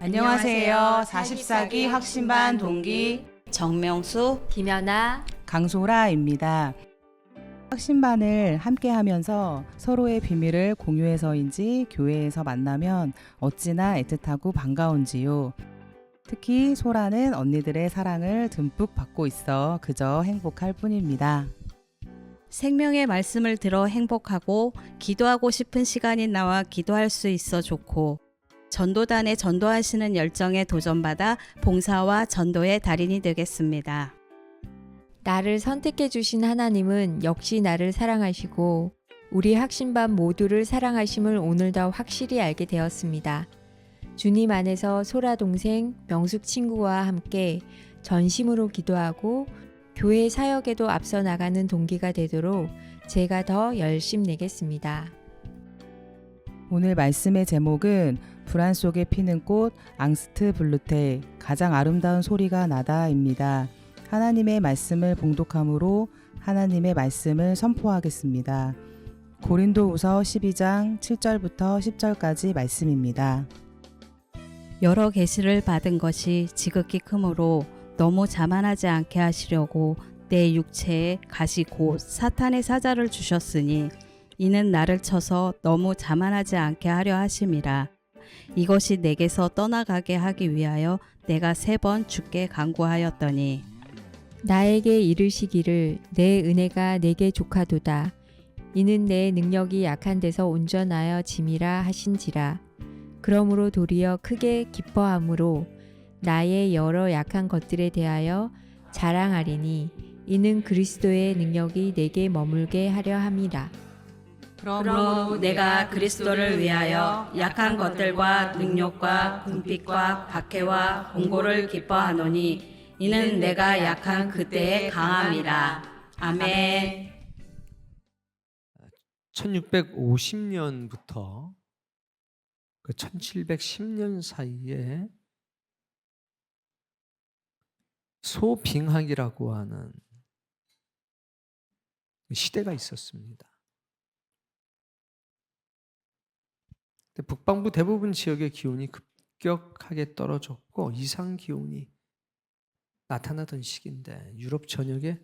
안녕하세요. 44기 학신반 동기 정명수, 김연아, 강소라입니다. 학신반을 함께 하면서 서로의 비밀을 공유해서인지 교회에서 만나면 어찌나 애틋하고 반가운지요. 특히 소라는 언니들의 사랑을 듬뿍 받고 있어 그저 행복할 뿐입니다. 생명의 말씀을 들어 행복하고 기도하고 싶은 시간이 나와 기도할 수 있어 좋고 전도단에 전도하시는 열정에 도전받아 봉사와 전도의 달인이 되겠습니다. 나를 선택해 주신 하나님은 역시 나를 사랑하시고 우리 학신반 모두를 사랑하심을 오늘 더 확실히 알게 되었습니다. 주님 안에서 소라 동생, 명숙 친구와 함께 전심으로 기도하고 교회 사역에도 앞서 나가는 동기가 되도록 제가 더 열심 내겠습니다. 오늘 말씀의 제목은 불안 속에 피는 꽃 앙스트 블루테 가장 아름다운 소리가 나다입니다. 하나님의 말씀을 봉독함으로 하나님의 말씀을 선포하겠습니다. 고린도후서 12장 7절부터 10절까지 말씀입니다. 여러 계시를 받은 것이 지극히 크므로 너무 자만하지 않게 하시려고 내 육체에 가시 곧 사탄의 사자를 주셨으니 이는 나를 쳐서 너무 자만하지 않게 하려 하심이라. 이것이 내게서 떠나가게 하기 위하여 내가 3번 주께 간구하였더니 나에게 이르시기를 내 은혜가 내게 족하도다. 이는 내 능력이 약한 데서 온전하여 짐이라 하신지라. 그러므로 도리어 크게 기뻐함으로 나의 여러 약한 것들에 대하여 자랑하리니 이는 그리스도의 능력이 내게 머물게 하려 함이라. 그러므로 내가 그리스도를 위하여 약한 것들과 능력과 궁핍과 박해와 공고를 기뻐하노니 이는 내가 약한 그때의 강함이라. 아멘. 1650년부터 그 1710년 사이에 소빙하기라고 하는 시대가 있었습니다. 북방부 대부분 지역의 기온이 급격하게 떨어졌고 이상 기온이 나타나던 시기인데 유럽 전역에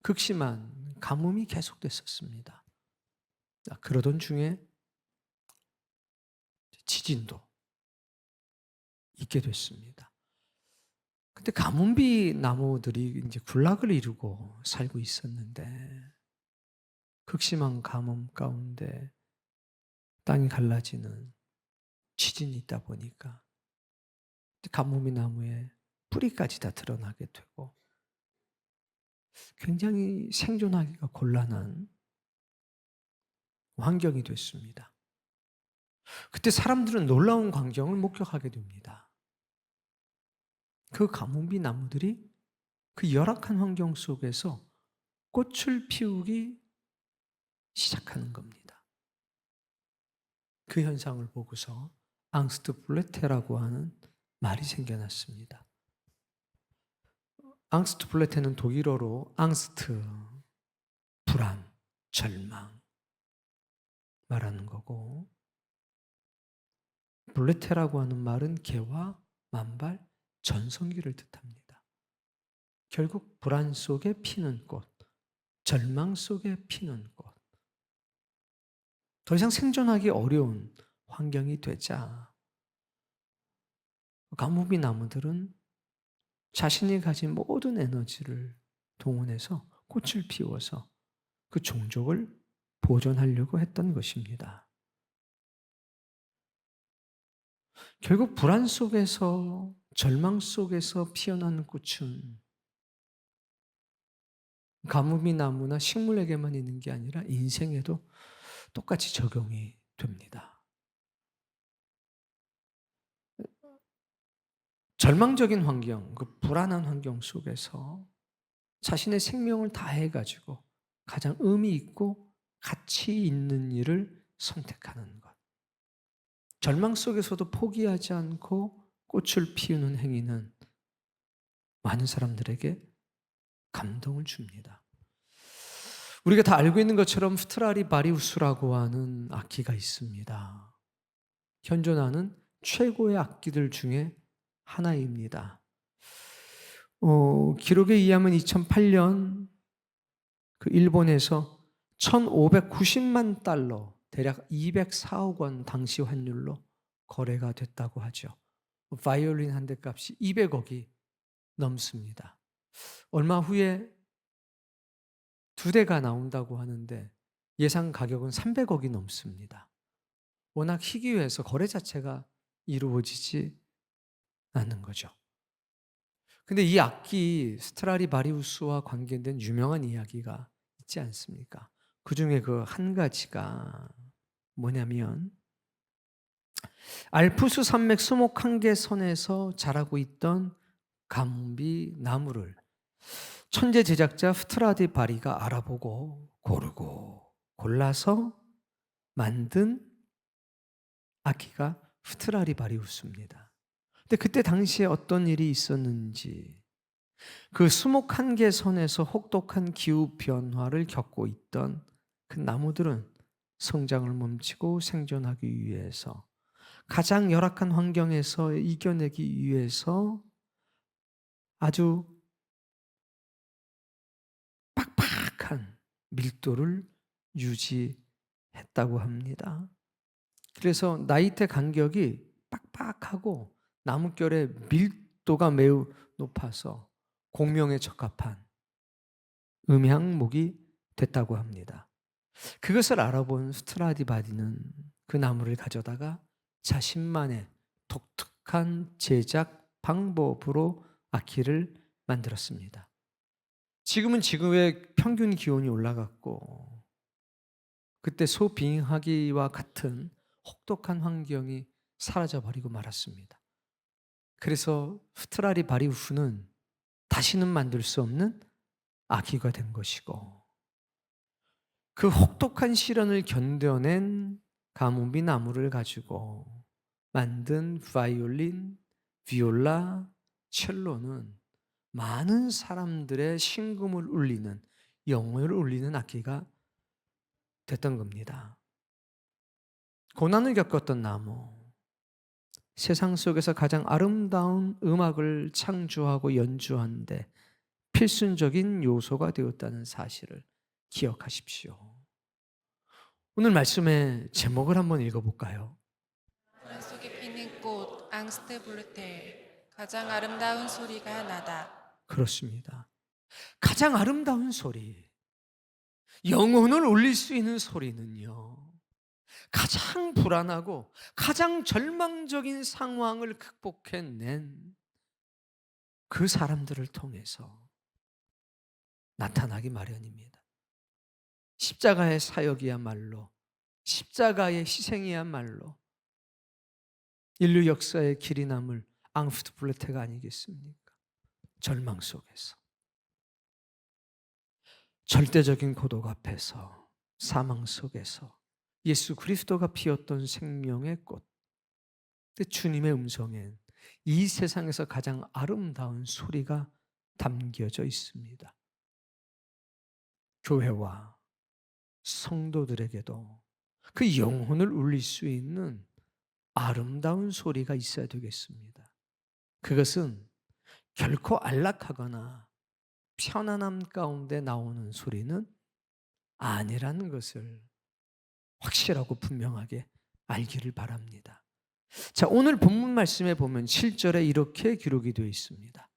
극심한 가뭄이 계속됐었습니다. 그러던 중에 지진도 있게 됐습니다. 근데 가뭄비 나무들이 이제 군락을 이루고 살고 있었는데 극심한 가뭄 가운데 땅이 갈라지는 지진이 있다 보니까 가뭄비 나무에 뿌리까지 다 드러나게 되고 굉장히 생존하기가 곤란한 환경이 됐습니다. 그때 사람들은 놀라운 광경을 목격하게 됩니다. 그 가뭄비 나무들이 그 열악한 환경 속에서 꽃을 피우기 시작하는 겁니다. 그 현상을 보고서 앙스트 블레테라고 하는 말이 생겨났습니다. 앙스트 블레테는 독일어로 앙스트, 불안, 절망 말하는 거고 블레테라고 하는 말은 개와 만발, 전성기를 뜻합니다. 결국 불안 속에 피는 꽃, 절망 속에 피는 꽃. 더 이상 생존하기 어려운 환경이 되자 가뭄비 나무들은 자신이 가진 모든 에너지를 동원해서 꽃을 피워서 그 종족을 보존하려고 했던 것입니다. 결국 불안 속에서 절망 속에서 피어나는 꽃은 가뭄비 나무나 식물에게만 있는 게 아니라 인생에도 똑같이 적용이 됩니다. 절망적인 환경, 그 불안한 환경 속에서 자신의 생명을 다해가지고 가장 의미 있고 가치 있는 일을 선택하는 것. 절망 속에서도 포기하지 않고 꽃을 피우는 행위는 많은 사람들에게 감동을 줍니다. 우리가 다 알고 있는 것처럼 스트라디바리우스라고 하는 악기가 있습니다. 현존하는 최고의 악기들 중에 하나입니다. 기록에 의하면 2008년 그 일본에서 1,590만 달러, 대략 204억 원 당시 환율로 거래가 됐다고 하죠. 바이올린 한 대 값이 200억이 넘습니다. 얼마 후에 2대가 나온다고 하는데 예상 가격은 300억이 넘습니다. 워낙 희귀해서 거래 자체가 이루어지지 않는 거죠. 근데 이 악기 스트라디바리우스와 관계된 유명한 이야기가 있지 않습니까? 그 중에 그 한 가지가 뭐냐면 알프스 산맥 수목 한계선에서 자라고 있던 가뭄비 나무를 천재 제작자 스트라디바리가 알아보고 고르고 골라서 만든 악기가 스트라디바리우스입니다. 근데 그때 당시에 어떤 일이 있었는지, 그 수목 한계선에서 혹독한 기후 변화를 겪고 있던 그 나무들은 성장을 멈추고 생존하기 위해서, 가장 열악한 환경에서 이겨내기 위해서 아주 빡빡한 밀도를 유지했다고 합니다. 그래서 나이테 간격이 빡빡하고 나뭇결의 밀도가 매우 높아서 공명에 적합한 음향목이 됐다고 합니다. 그것을 알아본 스트라디바리는 그 나무를 가져다가 자신만의 독특한 제작 방법으로 악기를 만들었습니다. 지금은 지구의 평균 기온이 올라갔고 그때 소빙하기와 같은 혹독한 환경이 사라져버리고 말았습니다. 그래서 스트라디바리우스는 다시는 만들 수 없는 악기가 된 것이고, 그 혹독한 시련을 견뎌낸 가뭄비 나무를 가지고 만든 바이올린, 비올라, 첼로는 많은 사람들의 심금을 울리는, 영혼을 울리는 악기가 됐던 겁니다. 고난을 겪었던 나무, 세상 속에서 가장 아름다운 음악을 창조하고 연주하는데 필수적인 요소가 되었다는 사실을 기억하십시오. 오늘 말씀의 제목을 한번 읽어볼까요? 불안 속에 피는 꽃 앙스트 블루테 가장 아름다운 소리가 나다. 그렇습니다. 가장 아름다운 소리, 영혼을 울릴 수 있는 소리는요, 가장 불안하고 가장 절망적인 상황을 극복해낸 그 사람들을 통해서 나타나기 마련입니다. 십자가의 사역이야말로, 십자가의 희생이야말로 인류 역사의 길이 남을 앙스트 블루테가 아니겠습니까? 절망 속에서, 절대적인 고독 앞에서, 사망 속에서 예수 그리스도가 피웠던 생명의 꽃, 주님의 음성엔 이 세상에서 가장 아름다운 소리가 담겨져 있습니다. 교회와 성도들에게도 그 영혼을 울릴 수 있는 아름다운 소리가 있어야 되겠습니다. 그것은 결코 안락하거나 편안함 가운데 나오는 소리는 아니라는 것을 확실하고 분명하게 알기를 바랍니다. 자, 오늘 본문 말씀에 보면 7절에 이렇게 기록이 되어 있습니다.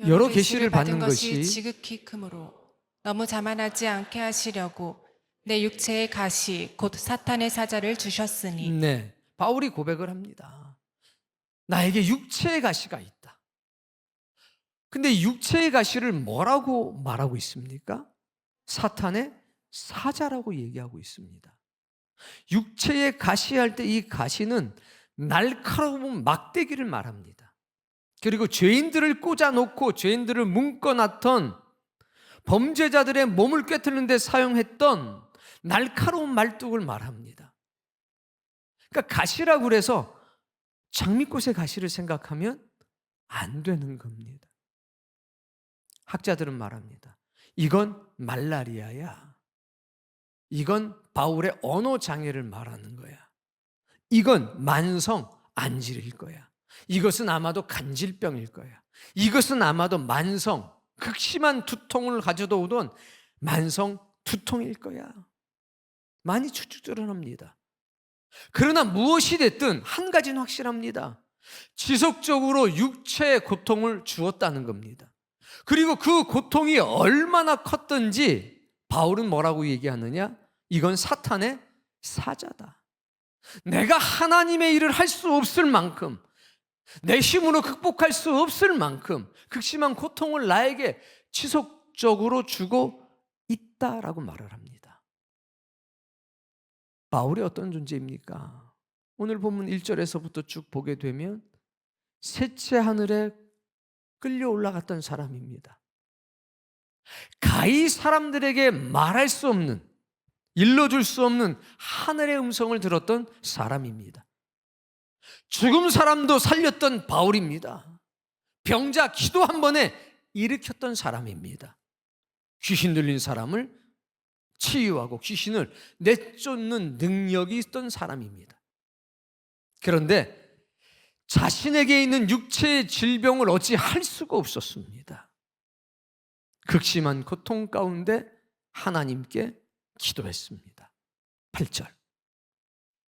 여러 계시를 받는 것이 지극히 크므로 너무 자만하지 않게 하시려고 내 육체의 가시 곧 사탄의 사자를 주셨으니. 네, 바울이 고백을 합니다. 나에게 육체의 가시가 있다. 근데 육체의 가시를 뭐라고 말하고 있습니까? 사탄의 사자라고 얘기하고 있습니다. 육체의 가시할 때 이 가시는 날카로운 막대기를 말합니다. 그리고 죄인들을 꽂아놓고 죄인들을 묶어놨던 범죄자들의 몸을 꿰뚫는 데 사용했던 날카로운 말뚝을 말합니다. 그러니까 가시라고 그래서 장미꽃의 가시를 생각하면 안 되는 겁니다. 학자들은 말합니다. 이건 말라리아야. 이건 바울의 언어 장애를 말하는 거야. 이건 만성 안질일 거야. 이것은 아마도 간질병일 거야. 이것은 아마도 만성, 극심한 두통을 가져다 오던 만성 두통일 거야. 많이 추측 드러납니다. 그러나 무엇이 됐든 한 가지는 확실합니다. 지속적으로 육체의 고통을 주었다는 겁니다. 그리고 그 고통이 얼마나 컸던지 바울은 뭐라고 얘기하느냐? 이건 사탄의 사자다. 내가 하나님의 일을 할 수 없을 만큼, 내 힘으로 극복할 수 없을 만큼 극심한 고통을 나에게 지속적으로 주고 있다라고 말을 합니다. 바울이 어떤 존재입니까? 오늘 본문 1절에서부터 쭉 보게 되면 셋째 하늘에 끌려 올라갔던 사람입니다. 가히 사람들에게 말할 수 없는, 일러줄 수 없는 하늘의 음성을 들었던 사람입니다. 죽은 사람도 살렸던 바울입니다. 병자 기도 한 번에 일으켰던 사람입니다. 귀신 들린 사람을 치유하고 귀신을 내쫓는 능력이 있던 사람입니다. 그런데 자신에게 있는 육체의 질병을 어찌할 수가 없었습니다. 극심한 고통 가운데 하나님께 기도했습니다. 8절.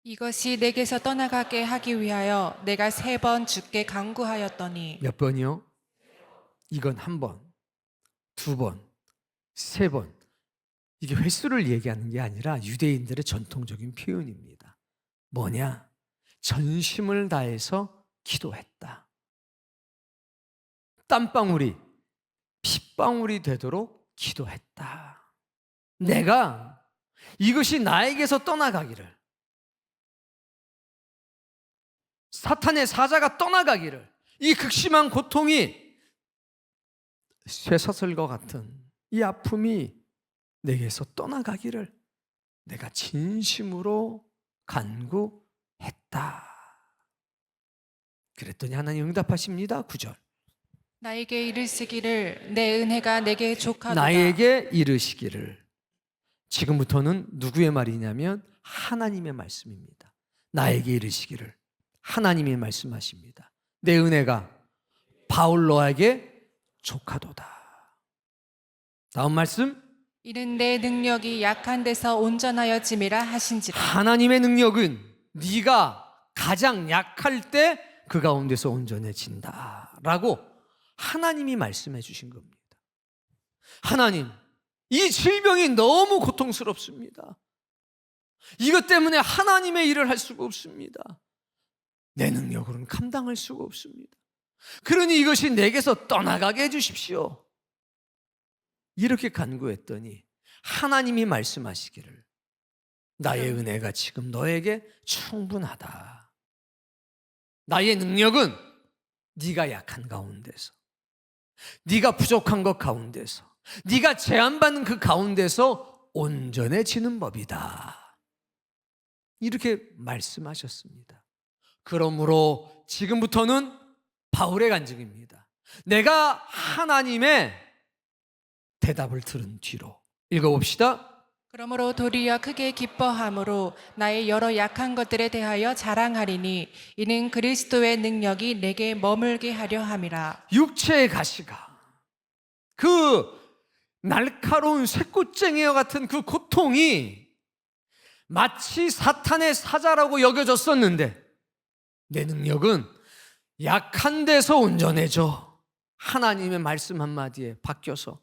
이것이 내게서 떠나가게 하기 위하여 내가 3번 주께 간구하였더니. 몇 번이요? 이건 1번, 2번, 3번. 이게 횟수를 얘기하는 게 아니라 유대인들의 전통적인 표현입니다. 뭐냐? 전심을 다해서 기도했다. 땀방울이 핏방울이 되도록 기도했다. 내가 이것이 나에게서 떠나가기를, 사탄의 사자가 떠나가기를, 이 극심한 고통이 쇠사슬과 같은 이 아픔이 내게서 떠나가기를 내가 진심으로 간구했다. 그랬더니 하나님 응답하십니다. 9절. 나에게 이르시기를 내 은혜가 내게 족하도다. 나에게 이르시기를. 지금부터는 누구의 말이냐면 하나님의 말씀입니다. 나에게 이르시기를. 하나님이 말씀하십니다. 내 은혜가 바울로에게 족하도다. 다음 말씀. 이는 내 능력이 약한 데서 온전하여짐이라 하신지라. 하나님의 능력은 네가 가장 약할 때 그 가운데서 온전해진다 라고 하나님이 말씀해 주신 겁니다. 하나님, 이 질병이 너무 고통스럽습니다. 이것 때문에 하나님의 일을 할 수가 없습니다. 내 능력으로는 감당할 수가 없습니다. 그러니 이것이 내게서 떠나가게 해주십시오. 이렇게 간구했더니 하나님이 말씀하시기를 나의 은혜가 지금 너에게 충분하다. 나의 능력은 네가 약한 가운데서, 네가 부족한 것 가운데서, 네가 제한받는 그 가운데서 온전해지는 법이다. 이렇게 말씀하셨습니다. 그러므로 지금부터는 바울의 간증입니다. 내가 하나님의 대답을 들은 뒤로 읽어봅시다. 그러므로 도리어 크게 기뻐함으로 나의 여러 약한 것들에 대하여 자랑하리니 이는 그리스도의 능력이 내게 머물게 하려 함이라. 육체의 가시가, 그 날카로운 쇠꽃쟁이와 같은 그 고통이 마치 사탄의 사자라고 여겨졌었는데 내 능력은 약한 데서 온전해져. 하나님의 말씀 한마디에 바뀌어서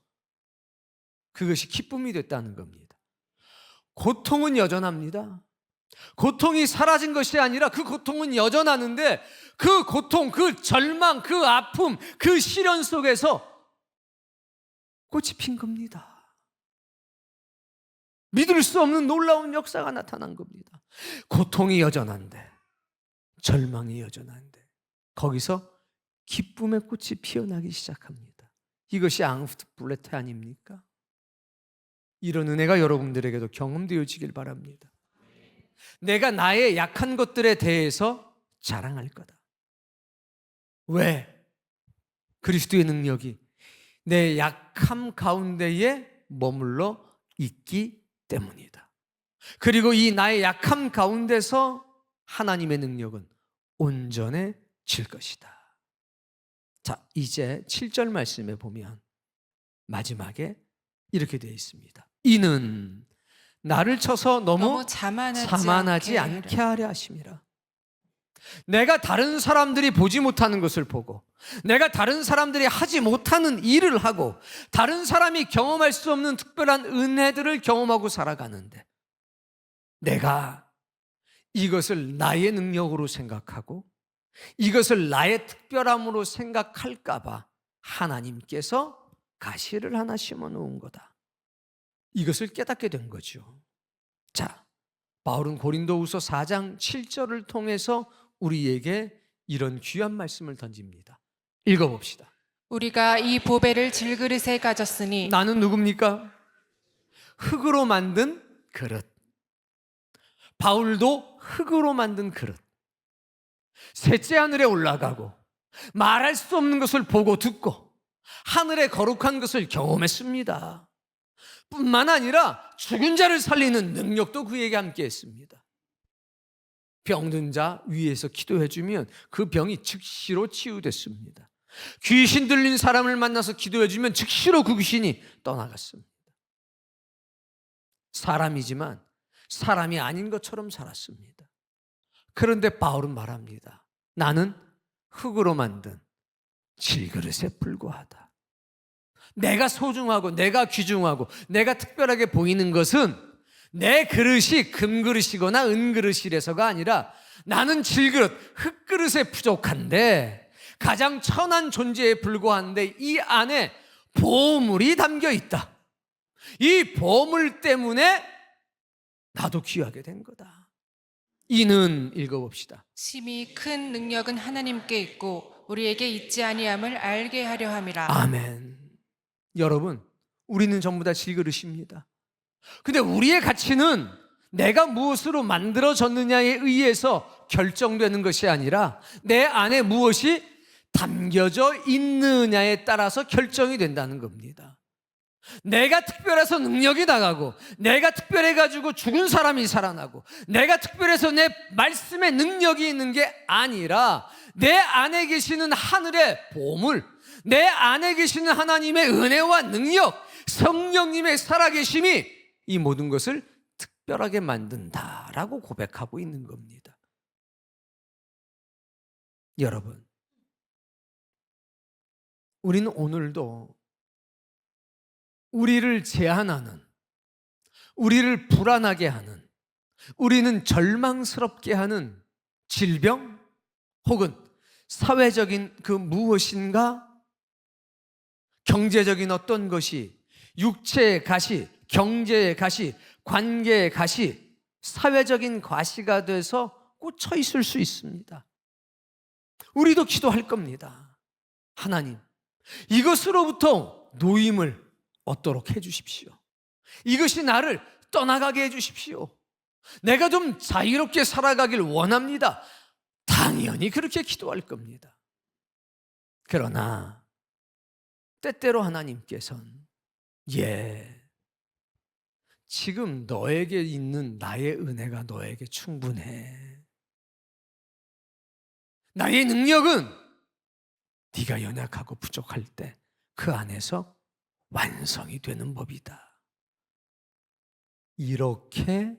그것이 기쁨이 됐다는 겁니다. 고통은 여전합니다. 고통이 사라진 것이 아니라 그 고통은 여전하는데 그 고통, 그 절망, 그 아픔, 그 시련 속에서 꽃이 핀 겁니다. 믿을 수 없는 놀라운 역사가 나타난 겁니다. 고통이 여전한데, 절망이 여전한데 거기서 기쁨의 꽃이 피어나기 시작합니다. 이것이 앙스트 블레테 아닙니까? 이런 은혜가 여러분들에게도 경험되어지길 바랍니다. 내가 나의 약한 것들에 대해서 자랑할 거다. 왜? 그리스도의 능력이 내 약함 가운데에 머물러 있기 때문이다. 그리고 이 나의 약함 가운데서 하나님의 능력은 온전해질 것이다. 자, 이제 7절 말씀에 보면 마지막에 이렇게 되어 있습니다. 이는 나를 쳐서 너무 자만하지 않게 하려 하심이라. 내가 다른 사람들이 보지 못하는 것을 보고, 내가 다른 사람들이 하지 못하는 일을 하고, 다른 사람이 경험할 수 없는 특별한 은혜들을 경험하고 살아가는데, 내가 이것을 나의 능력으로 생각하고 이것을 나의 특별함으로 생각할까 봐 하나님께서 가시를 하나 심어 놓은 거다. 이것을 깨닫게 된 거죠. 자, 바울은 고린도후서 4장 7절을 통해서 우리에게 이런 귀한 말씀을 던집니다. 읽어봅시다. 우리가 이 보배를 질그릇에 가졌으니 나는 누굽니까? 흙으로 만든 그릇. 바울도 흙으로 만든 그릇. 셋째 하늘에 올라가고 말할 수 없는 것을 보고 듣고 하늘의 거룩한 것을 경험했습니다. 뿐만 아니라 죽은 자를 살리는 능력도 그에게 함께 했습니다. 병든 자 위에서 기도해주면 그 병이 즉시로 치유됐습니다. 귀신 들린 사람을 만나서 기도해주면 즉시로 그 귀신이 떠나갔습니다. 사람이지만 사람이 아닌 것처럼 살았습니다. 그런데 바울은 말합니다. 나는 흙으로 만든 질그릇에 불과하다. 내가 소중하고 내가 귀중하고 내가 특별하게 보이는 것은 내 그릇이 금그릇이거나 은그릇이라서가 아니라 나는 질그릇, 흙그릇에 부족한데 가장 천한 존재에 불과한데 이 안에 보물이 담겨 있다. 이 보물 때문에 나도 귀하게 된 거다. 이는 읽어봅시다. 심히 큰 능력은 하나님께 있고 우리에게 있지 아니함을 알게 하려 함이라. 아멘. 여러분, 우리는 전부 다 질그릇입니다. 근데 우리의 가치는 내가 무엇으로 만들어졌느냐에 의해서 결정되는 것이 아니라 내 안에 무엇이 담겨져 있느냐에 따라서 결정이 된다는 겁니다. 내가 특별해서 능력이 나가고 내가 특별해가지고 죽은 사람이 살아나고 내가 특별해서 내 말씀에 능력이 있는 게 아니라 내 안에 계시는 하늘의 보물, 내 안에 계시는 하나님의 은혜와 능력, 성령님의 살아계심이 이 모든 것을 특별하게 만든다라고 고백하고 있는 겁니다. 여러분, 우리는 오늘도 우리를 제한하는, 우리를 불안하게 하는, 우리는 절망스럽게 하는 질병 혹은 사회적인 그 무엇인가, 경제적인 어떤 것이, 육체의 가시, 경제의 가시, 관계의 가시, 사회적인 과시가 돼서 꽂혀 있을 수 있습니다. 우리도 기도할 겁니다. 하나님, 이것으로부터 노임을 얻도록 해주십시오. 이것이 나를 떠나가게 해주십시오. 내가 좀 자유롭게 살아가길 원합니다. 당연히 그렇게 기도할 겁니다. 그러나 때때로 하나님께서는 지금 너에게 있는 나의 은혜가 너에게 충분해. 나의 능력은 네가 연약하고 부족할 때 그 안에서 완성이 되는 법이다. 이렇게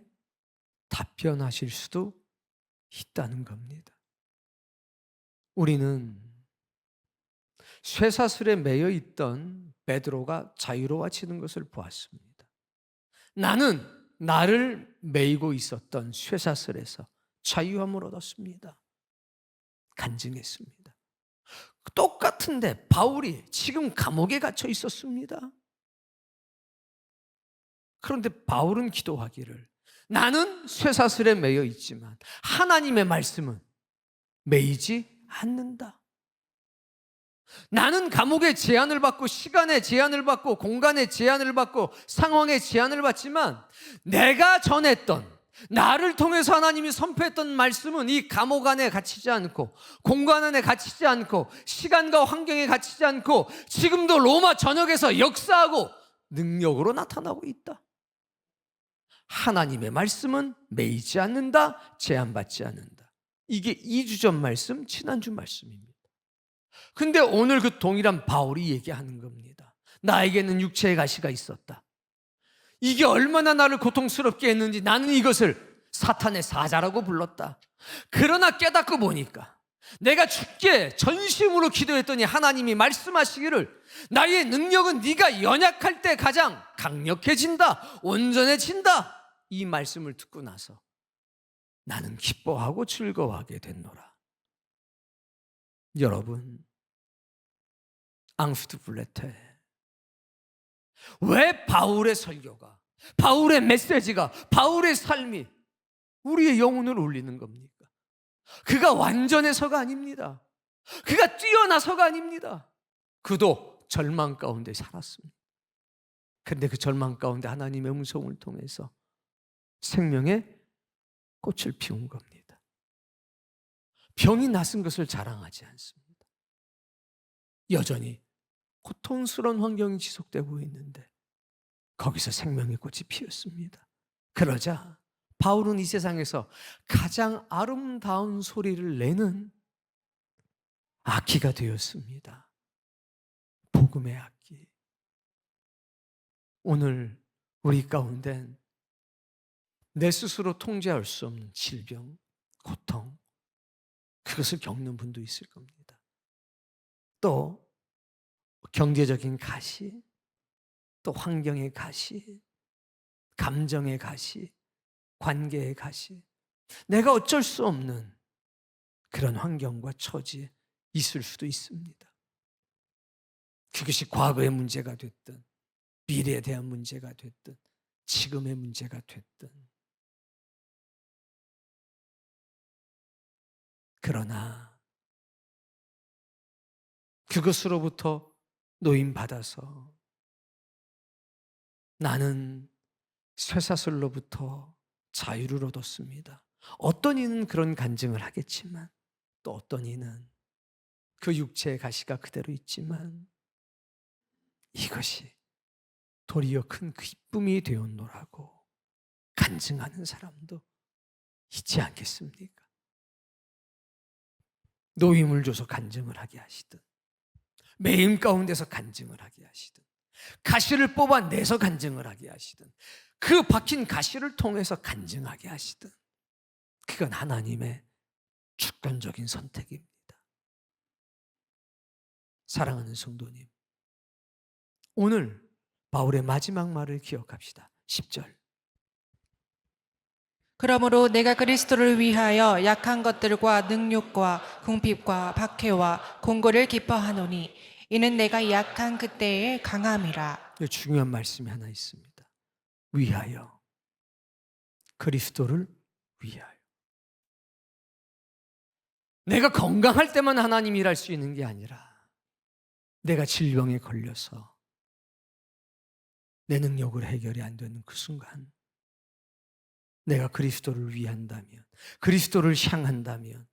답변하실 수도 있다는 겁니다. 우리는 쇠사슬에 매여 있던 베드로가 자유로워지는 것을 보았습니다. 나는 나를 매이고 있었던 쇠사슬에서 자유함을 얻었습니다. 간증했습니다. 똑같은데 바울이 지금 감옥에 갇혀 있었습니다. 그런데 바울은 기도하기를 나는 쇠사슬에 매여 있지만 하나님의 말씀은 매이지 않는다. 나는 감옥의 제한을 받고 시간의 제한을 받고 공간의 제한을 받고 상황의 제한을 받지만 내가 전했던 나를 통해서 하나님이 선포했던 말씀은 이 감옥 안에 갇히지 않고 공간 안에 갇히지 않고 시간과 환경에 갇히지 않고 지금도 로마 전역에서 역사하고 능력으로 나타나고 있다. 하나님의 말씀은 매이지 않는다, 제한받지 않는다. 이게 2주 전 말씀, 지난주 말씀입니다. 근데 오늘 그 동일한 바울이 얘기하는 겁니다. 나에게는 육체의 가시가 있었다. 이게 얼마나 나를 고통스럽게 했는지 나는 이것을 사탄의 사자라고 불렀다. 그러나 깨닫고 보니까 내가 죽게 전심으로 기도했더니 하나님이 말씀하시기를 나의 능력은 네가 연약할 때 가장 강력해진다, 온전해진다. 이 말씀을 듣고 나서 나는 기뻐하고 즐거워하게 됐노라. 여러분, 앙스트 블레테, 왜 바울의 설교가, 바울의 메시지가, 바울의 삶이 우리의 영혼을 울리는 겁니까? 그가 완전해서가 아닙니다. 그가 뛰어나서가 아닙니다. 그도 절망 가운데 살았습니다. 그런데 그 절망 가운데 하나님의 음성을 통해서 생명의 꽃을 피운 겁니다. 병이 낫은 것을 자랑하지 않습니다. 여전히 고통스러운 환경이 지속되고 있는데 거기서 생명의 꽃이 피었습니다. 그러자 바울은 이 세상에서 가장 아름다운 소리를 내는 악기가 되었습니다. 복음의 악기. 오늘 우리 가운데는 내 스스로 통제할 수 없는 질병, 고통, 그것을 겪는 분도 있을 겁니다. 또 경제적인 가시, 또 환경의 가시, 감정의 가시, 관계의 가시, 내가 어쩔 수 없는 그런 환경과 처지에 있을 수도 있습니다. 그것이 과거의 문제가 됐든 미래에 대한 문제가 됐든 지금의 문제가 됐든, 그러나 그것으로부터 노임받아서 나는 쇠사슬로부터 자유를 얻었습니다. 어떤 이는 그런 간증을 하겠지만 또 어떤 이는 그 육체의 가시가 그대로 있지만 이것이 도리어 큰 기쁨이 되었노라고 간증하는 사람도 있지 않겠습니까? 노임을 줘서 간증을 하게 하시든, 매임 가운데서 간증을 하게 하시든, 가시를 뽑아내서 간증을 하게 하시든, 그 박힌 가시를 통해서 간증하게 하시든, 그건 하나님의 주권적인 선택입니다. 사랑하는 성도님, 오늘 바울의 마지막 말을 기억합시다. 10절. 그러므로 내가 그리스도를 위하여 약한 것들과 능욕과 궁핍과 박해와 곤고를 기뻐하노니 이는 내가 약한 그때의 강함이라. 중요한 말씀이 하나 있습니다. 위하여, 그리스도를 위하여. 내가 건강할 때만 하나님 일할 수 있는 게 아니라 내가 질병에 걸려서 내 능력으로 해결이 안 되는 그 순간 내가 그리스도를 위한다면, 그리스도를 향한다면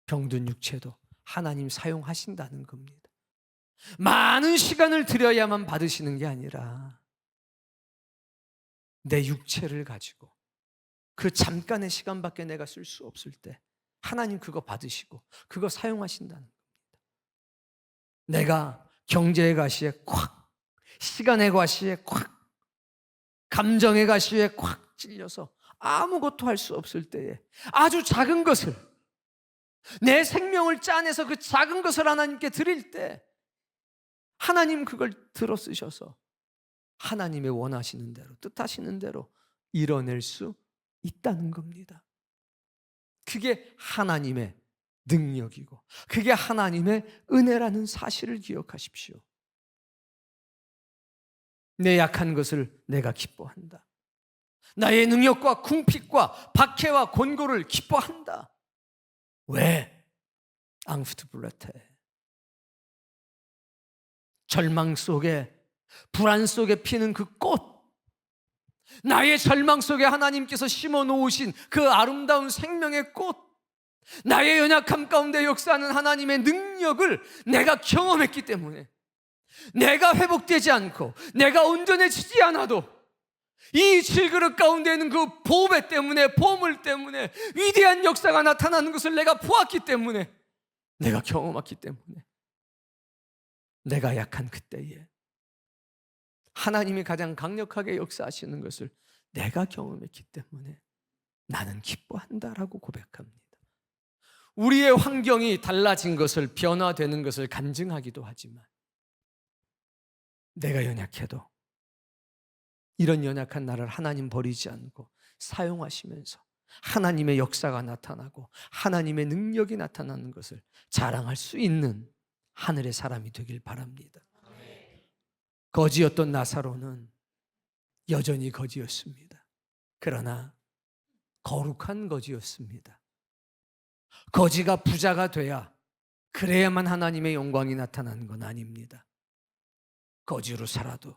병든 육체도 하나님 사용하신다는 겁니다. 많은 시간을 들여야만 받으시는 게 아니라 내 육체를 가지고 그 잠깐의 시간밖에 내가 쓸 수 없을 때 하나님 그거 받으시고 그거 사용하신다는 겁니다. 내가 경제의 가시에 콱, 시간의 가시에 콱, 감정의 가시에 콱 찔려서 아무것도 할 수 없을 때에 아주 작은 것을, 내 생명을 짜내서 그 작은 것을 하나님께 드릴 때 하나님 그걸 들어 쓰셔서 하나님의 원하시는 대로, 뜻하시는 대로 이뤄낼 수 있다는 겁니다. 그게 하나님의 능력이고 그게 하나님의 은혜라는 사실을 기억하십시오. 내 약한 것을 내가 기뻐한다. 나의 능력과 궁핍과 박해와 곤고를 기뻐한다. 왜? 앙스트 블레테. 절망 속에, 불안 속에 피는 그 꽃, 나의 절망 속에 하나님께서 심어 놓으신 그 아름다운 생명의 꽃, 나의 연약함 가운데 역사하는 하나님의 능력을 내가 경험했기 때문에 내가 회복되지 않고 내가 온전해지지 않아도 이 질그릇 가운데 있는 그 보배 때문에, 보물 때문에 위대한 역사가 나타나는 것을 내가 보았기 때문에, 내가 경험했기 때문에, 내가 약한 그때에 하나님이 가장 강력하게 역사하시는 것을 내가 경험했기 때문에 나는 기뻐한다라고 고백합니다. 우리의 환경이 달라진 것을, 변화되는 것을 간증하기도 하지만, 내가 연약해도 이런 연약한 나를 하나님 버리지 않고 사용하시면서 하나님의 역사가 나타나고 하나님의 능력이 나타나는 것을 자랑할 수 있는 하늘의 사람이 되길 바랍니다. 거지였던 나사로는 여전히 거지였습니다. 그러나 거룩한 거지였습니다. 거지가 부자가 돼야, 그래야만 하나님의 영광이 나타나는 건 아닙니다. 거지로 살아도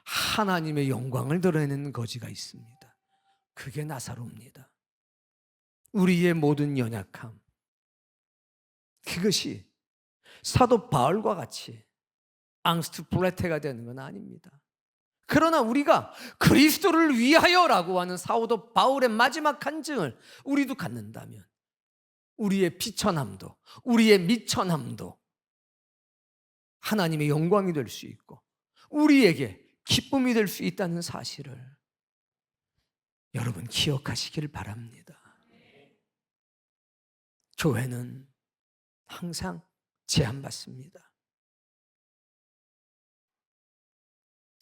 하나님의 영광을 드러내는 거지가 있습니다. 그게 나사로입니다. 우리의 모든 연약함, 그것이 사도 바울과 같이 앙스트 블루테가 되는 건 아닙니다. 그러나 우리가 그리스도를 위하여라고 하는 사도 바울의 마지막 간증을 우리도 갖는다면, 우리의 비천함도, 우리의 미천함도 하나님의 영광이 될 수 있고 우리에게 기쁨이 될 수 있다는 사실을 여러분 기억하시길 바랍니다. 교회는 항상 제한받습니다.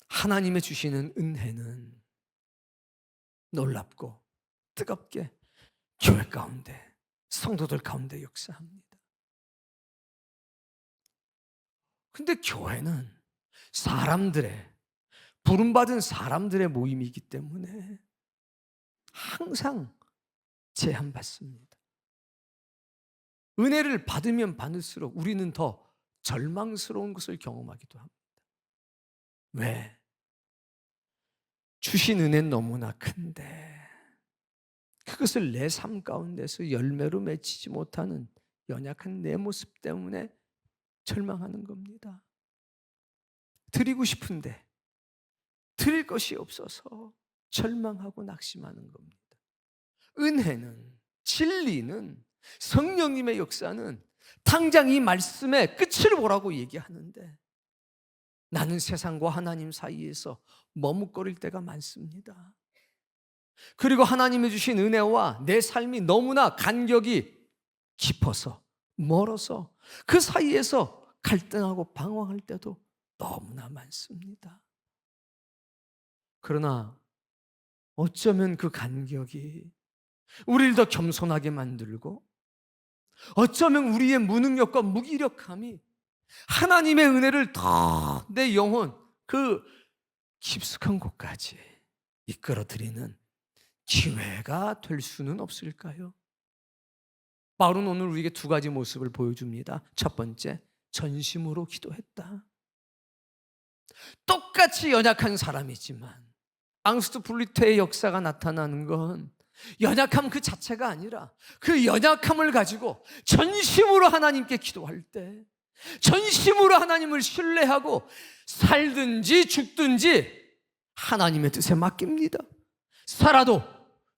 하나님의 주시는 은혜는 놀랍고 뜨겁게 교회 가운데, 성도들 가운데 역사합니다. 근데 교회는 사람들의, 부름받은 사람들의 모임이기 때문에 항상 제한받습니다. 은혜를 받으면 받을수록 우리는 더 절망스러운 것을 경험하기도 합니다. 왜? 주신 은혜는 너무나 큰데 그것을 내 삶 가운데서 열매로 맺히지 못하는 연약한 내 모습 때문에 절망하는 겁니다. 드리고 싶은데 드릴 것이 없어서 절망하고 낙심하는 겁니다. 은혜는, 진리는, 성령님의 역사는 당장 이 말씀의 끝을 보라고 얘기하는데 나는 세상과 하나님 사이에서 머뭇거릴 때가 많습니다. 그리고 하나님이 주신 은혜와 내 삶이 너무나 간격이 깊어서, 멀어서 그 사이에서 갈등하고 방황할 때도 너무나 많습니다. 그러나 어쩌면 그 간격이 우리를 더 겸손하게 만들고, 어쩌면 우리의 무능력과 무기력함이 하나님의 은혜를 더 내 영혼 그 깊숙한 곳까지 이끌어들이는 기회가 될 수는 없을까요? 바울은 오늘 우리에게 두 가지 모습을 보여줍니다. 첫 번째, 전심으로 기도했다. 똑같이 연약한 사람이지만 앙스트 블루테의 역사가 나타나는 건 연약함 그 자체가 아니라 그 연약함을 가지고 전심으로 하나님께 기도할 때, 전심으로 하나님을 신뢰하고 살든지 죽든지 하나님의 뜻에 맡깁니다. 살아도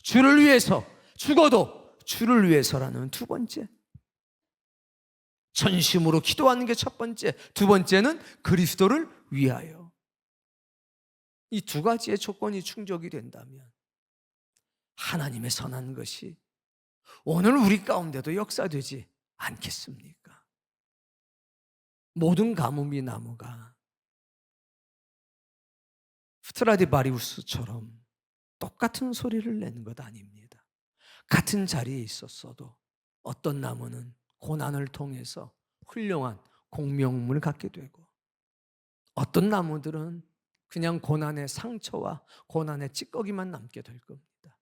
주를 위해서, 죽어도 주를 위해서라는 두 번째, 전심으로 기도하는 게 첫 번째. 두 번째는 그리스도를 위하여. 이 두 가지의 조건이 충족이 된다면 하나님의 선한 것이 오늘 우리 가운데도 역사되지 않겠습니까? 모든 가뭄이 나무가 스트라디바리우스처럼 똑같은 소리를 내는 것 아닙니다. 같은 자리에 있었어도 어떤 나무는 고난을 통해서 훌륭한 공명을 갖게 되고, 어떤 나무들은 그냥 고난의 상처와 고난의 찌꺼기만 남게 될 겁니다.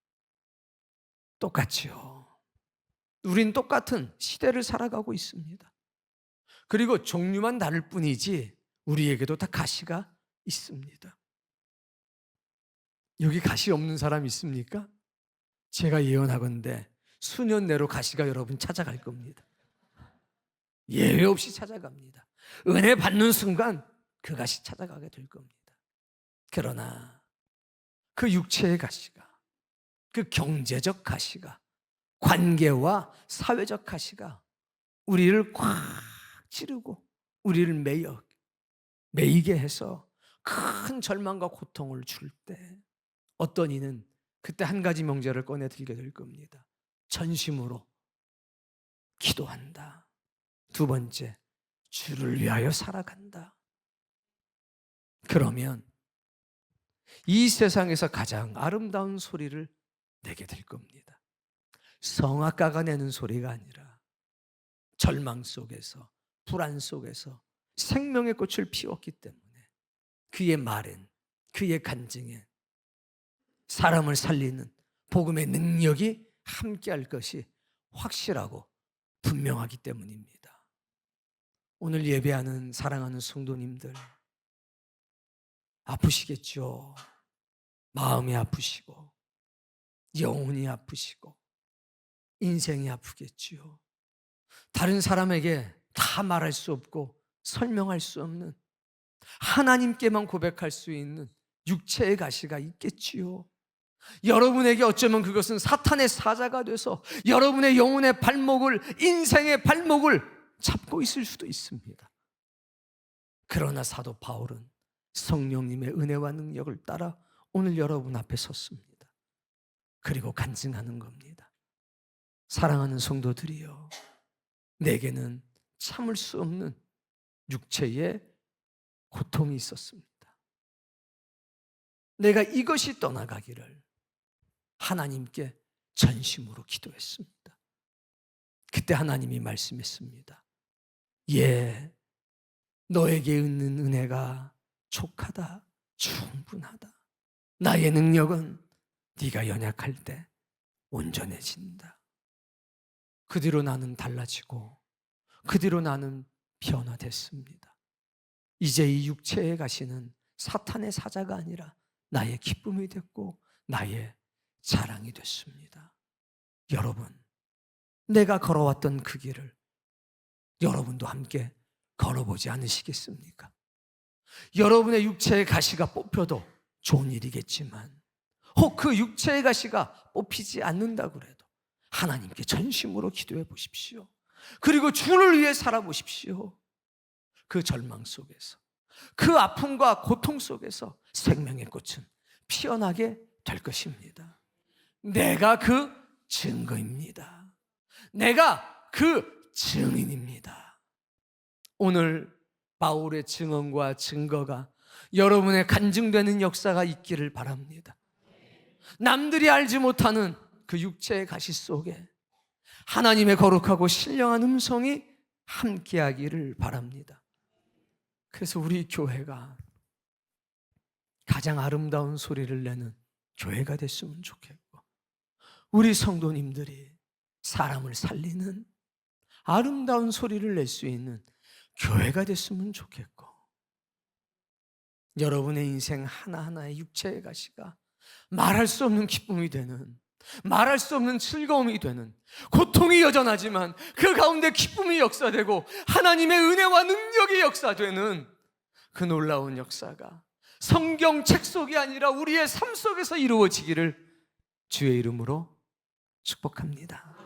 똑같지요. 우린 똑같은 시대를 살아가고 있습니다. 그리고 종류만 다를 뿐이지 우리에게도 다 가시가 있습니다. 여기 가시 없는 사람 있습니까? 제가 예언하건대 수년 내로 가시가 여러분 찾아갈 겁니다. 예외 없이 찾아갑니다. 은혜 받는 순간 그 가시 찾아가게 될 겁니다. 그러나 그 육체의 가시가, 그 경제적 가시가, 관계와 사회적 가시가 우리를 꽉 찌르고 우리를 매이게 해서 큰 절망과 고통을 줄 때, 어떤 이는 그때 한 가지 명제를 꺼내 들게 될 겁니다. 전심으로 기도한다. 두 번째, 주를 위하여 살아간다. 그러면 이 세상에서 가장 아름다운 소리를 내게 될 겁니다. 성악가가 내는 소리가 아니라 절망 속에서, 불안 속에서 생명의 꽃을 피웠기 때문에 그의 말엔, 그의 간증엔 사람을 살리는 복음의 능력이 함께할 것이 확실하고 분명하기 때문입니다. 오늘 예배하는 사랑하는 성도님들, 아프시겠죠. 마음이 아프시고 영혼이 아프시고 인생이 아프겠지요. 다른 사람에게 다 말할 수 없고 설명할 수 없는, 하나님께만 고백할 수 있는 육체의 가시가 있겠지요. 여러분에게 어쩌면 그것은 사탄의 사자가 돼서 여러분의 영혼의 발목을, 인생의 발목을 잡고 있을 수도 있습니다. 그러나 사도 바울은 성령님의 은혜와 능력을 따라 오늘 여러분 앞에 섰습니다. 그리고 간증하는 겁니다. 사랑하는 성도들이여, 내게는 참을 수 없는 육체의 고통이 있었습니다. 내가 이것이 떠나가기를 하나님께 전심으로 기도했습니다. 그때 하나님이 말씀했습니다. 예, 너에게 있는 은혜가 족하다, 충분하다. 나의 능력은 네가 연약할 때 온전해진다. 그 뒤로 나는 달라지고 그 뒤로 나는 변화됐습니다. 이제 이 육체에 가시는 사탄의 사자가 아니라 나의 기쁨이 됐고 나의 자랑이 됐습니다. 여러분, 내가 걸어왔던 그 길을 여러분도 함께 걸어보지 않으시겠습니까? 여러분의 육체의 가시가 뽑혀도 좋은 일이겠지만, 혹 그 육체의 가시가 뽑히지 않는다고 해도 하나님께 전심으로 기도해 보십시오. 그리고 주를 위해 살아보십시오. 그 절망 속에서, 그 아픔과 고통 속에서 생명의 꽃은 피어나게 될 것입니다. 내가 그 증거입니다. 내가 그 증인입니다. 오늘 바울의 증언과 증거가 여러분의 간증되는 역사가 있기를 바랍니다. 남들이 알지 못하는 그 육체의 가시 속에 하나님의 거룩하고 신령한 음성이 함께하기를 바랍니다. 그래서 우리 교회가 가장 아름다운 소리를 내는 교회가 됐으면 좋겠고, 우리 성도님들이 사람을 살리는 아름다운 소리를 낼 수 있는 교회가 됐으면 좋겠고, 여러분의 인생 하나하나의 육체의 가시가 말할 수 없는 기쁨이 되는, 말할 수 없는 즐거움이 되는, 고통이 여전하지만 그 가운데 기쁨이 역사되고 하나님의 은혜와 능력이 역사되는 그 놀라운 역사가 성경책 속이 아니라 우리의 삶 속에서 이루어지기를 주의 이름으로 축복합니다.